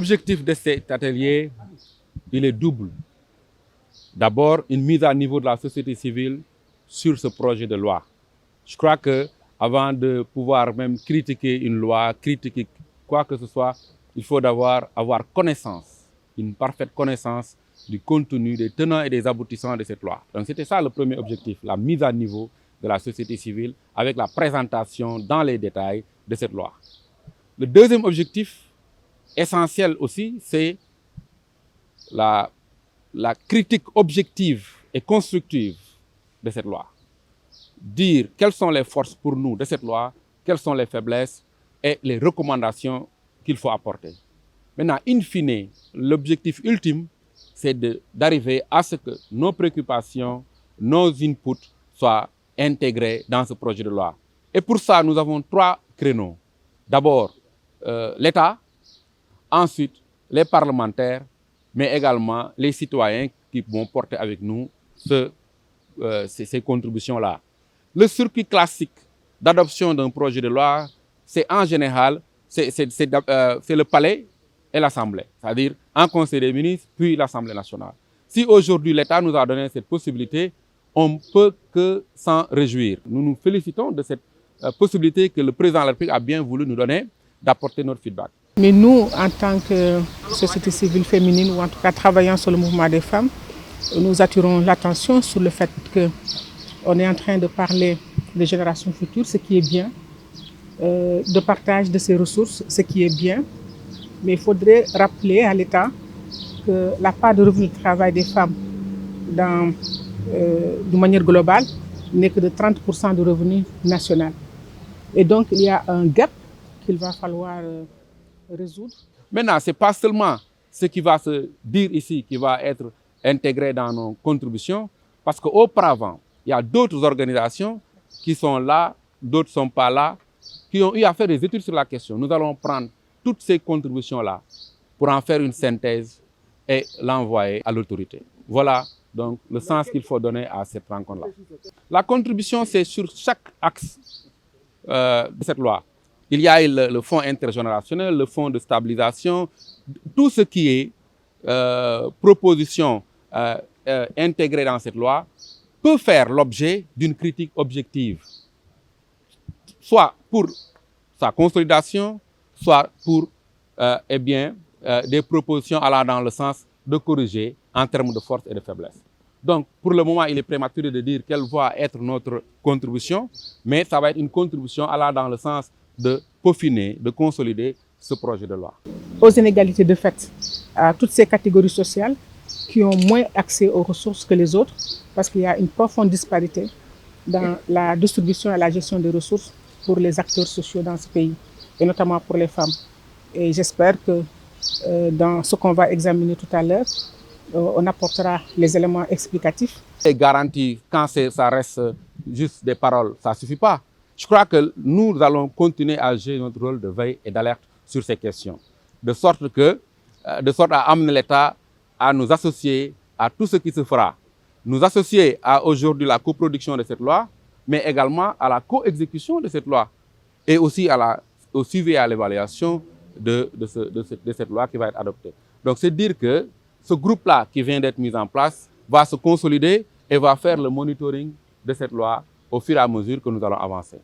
L'objectif de cet atelier, il est double. D'abord, une mise à niveau de la société civile sur ce projet de loi. Je crois que avant de pouvoir même critiquer une loi, critiquer quoi que ce soit, il faut d'abord avoir connaissance, une parfaite connaissance du contenu, des tenants et des aboutissants de cette loi. Donc c'était ça le premier objectif, la mise à niveau de la société civile avec la présentation dans les détails de cette loi. Le deuxième objectif, essentiel aussi, c'est la critique objective et constructive de cette loi. Dire quelles sont les forces pour nous de cette loi, quelles sont les faiblesses et les recommandations qu'il faut apporter. Maintenant, in fine, l'objectif ultime, c'est d'arriver à ce que nos préoccupations, nos inputs soient intégrés dans ce projet de loi. Et pour ça, nous avons 3 créneaux. D'abord, l'État, ensuite les parlementaires, mais également les citoyens qui vont porter avec nous ces contributions-là. Le circuit classique d'adoption d'un projet de loi, c'est en général, c'est le palais et l'Assemblée, c'est-à-dire en Conseil des ministres, puis l'Assemblée nationale. Si aujourd'hui l'État nous a donné cette possibilité, on ne peut que s'en réjouir. Nous nous félicitons de cette possibilité que le président de la République a bien voulu nous donner d'apporter notre feedback. Mais nous, en tant que société civile féminine, ou en tout cas travaillant sur le mouvement des femmes, nous attirons l'attention sur le fait qu'on est en train de parler des générations futures, ce qui est bien, de partage de ces ressources, ce qui est bien. Mais il faudrait rappeler à l'État que la part de revenus de travail des femmes de manière globale n'est que de 30% du revenu national. Et donc il y a un gap qu'il va falloir résoudre. Maintenant, ce n'est pas seulement ce qui va se dire ici qui va être intégré dans nos contributions, parce qu'auparavant, il y a d'autres organisations qui sont là, d'autres ne sont pas là, qui ont eu à faire des études sur la question. Nous allons prendre toutes ces contributions-là pour en faire une synthèse et l'envoyer à l'autorité. Voilà donc le sens qu'il faut donner à cette rencontre-là. La contribution, c'est sur chaque axe de cette loi. Il y a le fonds intergénérationnel, le fonds de stabilisation, tout ce qui est proposition intégrée dans cette loi peut faire l'objet d'une critique objective, soit pour sa consolidation, soit pour des propositions allant dans le sens de corriger en termes de force et de faiblesse. Donc, pour le moment, il est prématuré de dire quelle va être notre contribution, mais ça va être une contribution allant dans le sens de peaufiner, de consolider ce projet de loi. Aux inégalités de fait, à toutes ces catégories sociales qui ont moins accès aux ressources que les autres, parce qu'il y a une profonde disparité dans la distribution et la gestion des ressources pour les acteurs sociaux dans ce pays, et notamment pour les femmes. Et j'espère que dans ce qu'on va examiner tout à l'heure, on apportera les éléments explicatifs. Les garanties, quand ça reste juste des paroles, ça ne suffit pas. Je crois que nous allons continuer à jouer notre rôle de veille et d'alerte sur ces questions, de sorte à amener l'État à nous associer à tout ce qui se fera. Nous associer à aujourd'hui la coproduction de cette loi, mais également à la co-exécution de cette loi et aussi au suivi et à l'évaluation de cette loi qui va être adoptée. Donc c'est dire que ce groupe-là qui vient d'être mis en place va se consolider et va faire le monitoring de cette loi au fur et à mesure que nous allons avancer.